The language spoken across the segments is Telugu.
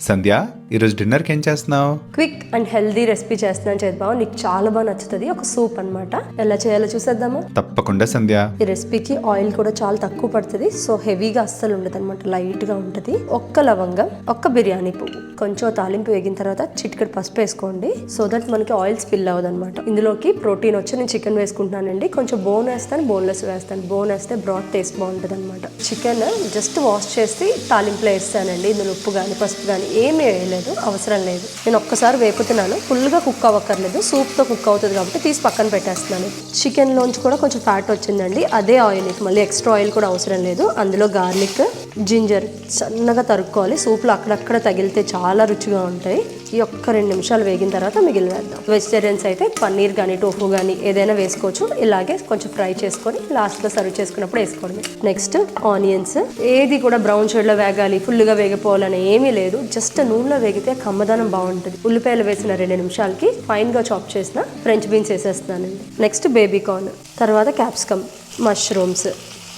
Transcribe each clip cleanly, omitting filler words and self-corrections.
సంధ్య, ఈరోజు డిన్నర్కి ఏం చేస్తున్నావు? క్విక్ అండ్ హెల్దీ రెసిపీ చేస్తున్నాను చేద్దాం. నీకు చాలా బాగా నచ్చుతుంది. ఒక సూప్ అన్నమాట. ఎలా చేయాలో చూసేద్దామా? తప్పకుండా సంధ్య. ఈ రెసిపీకి ఆయిల్ కూడా చాలా తక్కువ పడుతుంది. సో హెవీగా అస్సలు ఉండదు అనమాట, లైట్ గా ఉంటుంది. ఒక్క లవంగం, ఒక్క బిర్యానీ పువ్వు, కొంచెం తాలింపు వేగిన తర్వాత చిటికెడు పసుపు వేసుకోండి. సో దట్ మనకి ఆయిల్ స్పిల్ అవ్వదు అనమాట. ఇందులోకి ప్రోటీన్ వచ్చి నేను చికెన్ వేసుకుంటున్నానండి. కొంచెం బోన్ వేస్తాను, బోన్లెస్ వేస్తాను. బోన్ వేస్తే బ్రాడ్ టేస్ట్ బాగుంటుంది అనమాట. చికెన్ జస్ట్ వాష్ చేసి తాలింపులో వేస్తానండి. ఇందులో ఉప్పు కానీ పసుపు కానీ ఏమీ వేయలేదు, అవసరం లేదు. నేను ఒక్కసారి వేపుతున్నాను, ఫుల్గా కుక్ అవ్వక్కర్లేదు. సూప్తో కుక్ అవుతుంది కాబట్టి తీసి పక్కన పెట్టేస్తున్నాను. చికెన్లోంచి కూడా కొంచెం ఫ్యాట్ వచ్చిందండి, అదే ఆయిల్. మళ్ళీ ఎక్స్ట్రా ఆయిల్ కూడా అవసరం లేదు. అందులో గార్లిక్, జింజర్ సన్నగా తరుక్కోవాలి. సూప్లో అక్కడక్కడ తగిలితే చాలా రుచిగా ఉంటాయి. ఈ ఒక్క 2 నిమిషాలు వేగిన తర్వాత మిగిలిన వేద్దాం. వెజిటేరియన్స్ అయితే పన్నీర్ కానీ టోఫు కానీ ఏదైనా వేసుకోవచ్చు. ఇలాగే కొంచెం ఫ్రై చేసుకొని లాస్ట్లో సర్వ్ చేసుకున్నప్పుడు వేసుకోండి. Next onions. ఏది కూడా బ్రౌన్ షేడ్లో వేగాలి, ఫుల్గా వేగిపోవాలని ఏమీ లేదు. జస్ట్ నూనెలో వేగితే కమ్మదనం బాగుంటుంది. ఉల్లిపాయలు వేసిన 2 నిమిషాలకి ఫైన్గా చాప్ చేసిన ఫ్రెంచ్ బీన్స్ వేసేస్తున్నానండి. నెక్స్ట్ బేబీ కార్న్, తర్వాత క్యాప్సికమ్, మష్రూమ్స్,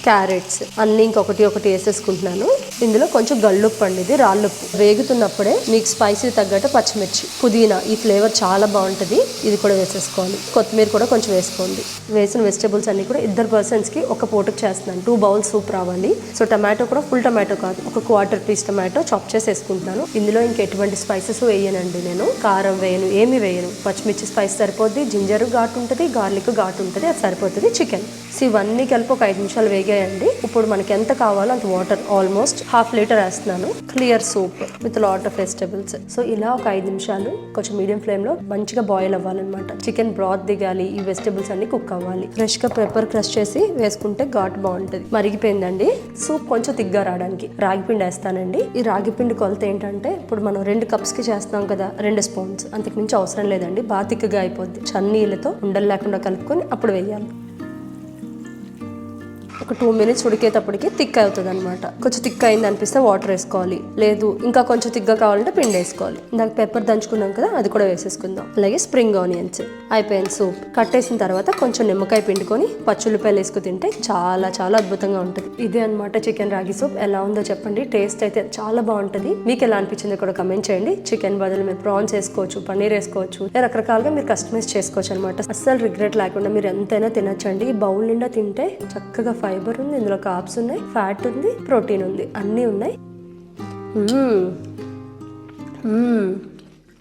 క్యారెట్స్ అన్నీ ఇంకొకటి వేసేసుకుంటున్నాను. ఇందులో కొంచెం గల్లుప్పు అండి, ఇది రాళ్ళుప్పు. వేగుతున్నప్పుడే మీకు స్పైసీ తగ్గట్టు పచ్చిమిర్చి, పుదీనా, ఈ ఫ్లేవర్ చాలా బాగుంటుంది. ఇది కూడా వేసేసుకోవాలి. కొత్తిమీర కూడా కొంచెం వేసుకోండి. వేసిన వెజిటబుల్స్ అన్ని కూడా 2 పర్సన్స్కి ఒక పూటకు చేస్తున్నాను. 2 బౌల్స్ సూప్ రావాలి. సో టమాటో కూడా ఫుల్ టమాటో కాదు, ఒక 1/4 పీస్ టమాటో చాప్ చేసి వేసుకుంటున్నాను. ఇందులో ఇంకెటువంటి స్పైసెస్ వేయనండి, నేను కారం వేయను, ఏమి వేయను. పచ్చిమిర్చి స్పైస్ సరిపోద్ది, జింజర్ ఘాటు ఉంటుంది, గార్లిక్ ఘాటు ఉంటుంది, అది సరిపోతుంది. చికెన్ ఇవన్నీ కలిపి ఒక 5 నిమిషాలు వేగాయండి. ఇప్పుడు మనకి ఎంత కావాలో అంత వాటర్, ఆల్మోస్ట్ 1/2 లీటర్ వేస్తున్నాను. Clear soup with lot of vegetables. So ఇలా ఒక 5 నిమిషాలు కొంచెం మీడియం ఫ్లేమ్ లో మంచిగా బాయిల్ అవ్వాలన్నమాట. చికెన్ బ్రాత్ దిగాలి, ఈ వెజిటబుల్స్ అన్ని కుక్ అవ్వాలి. ఫ్రెష్ గా పెప్పర్ క్రష్ చేసి వేసుకుంటే ఘాట్ బాగుంటుంది. మరిగిపోయిందండి. సూప్ కొంచెం తిగ్గా రావడానికి రాగి పిండి వేస్తానండి. ఈ రాగి పిండి కొలత ఏంటంటే, ఇప్పుడు మనం 2 కప్స్ కి చేస్తాం కదా, 2 స్పూన్స్, అంతకు మించి అవసరం లేదండి. బాగా తిక్కగా అయిపోద్ది. చన్నీళ్ళతో ఉండలు లేకుండా కలుపుకొని అప్పుడు వేయాలి. ఒక 2 మినిట్స్ ఉడికేటప్పటికి థిక్ అవుతుంది అనమాట. కొంచెం థిక్ అయింది అనిపిస్తే వాటర్ వేసుకోవాలి, లేదు ఇంకా కొంచెం థిక్గా కావాలంటే పిండి వేసుకోవాలి. ఇందాక పెప్పర్ దంచుకున్నాం కదా, అది కూడా వేసేసుకుందాం. అలాగే స్ప్రింగ్ ఆనియన్స్. అయిపోయింది సూప్. కట్టేసిన తర్వాత కొంచెం నిమ్మకాయ పిండుకొని పచ్చుల్లిపాయలు వేసుకు తింటే చాలా చాలా అద్భుతంగా ఉంటుంది. ఇదే అనమాట చికెన్ రాగి సూప్. ఎలా ఉందో చెప్పండి. టేస్ట్ అయితే చాలా బాగుంటుంది. మీకు ఎలా అనిపించిందో కూడా కమెంట్ చేయండి. చికెన్ బదులు మీరు ప్రాన్స్ వేసుకోవచ్చు, పన్నీర్ వేసుకోవచ్చు, రకరకాలుగా మీరు కస్టమైజ్ చేసుకోవచ్చు అనమాట. అస్సలు రిగ్రెట్ లేకుండా మీరు ఎంతైనా తినచ్చండి. ఈ బౌల్ నిండా తింటే చక్కగా ఫైబర్ ఉంది, ఇందులో కార్బ్స్ ఉన్నాయి, ఫ్యాట్ ఉంది, ప్రోటీన్ ఉంది, అన్నీ ఉన్నాయి.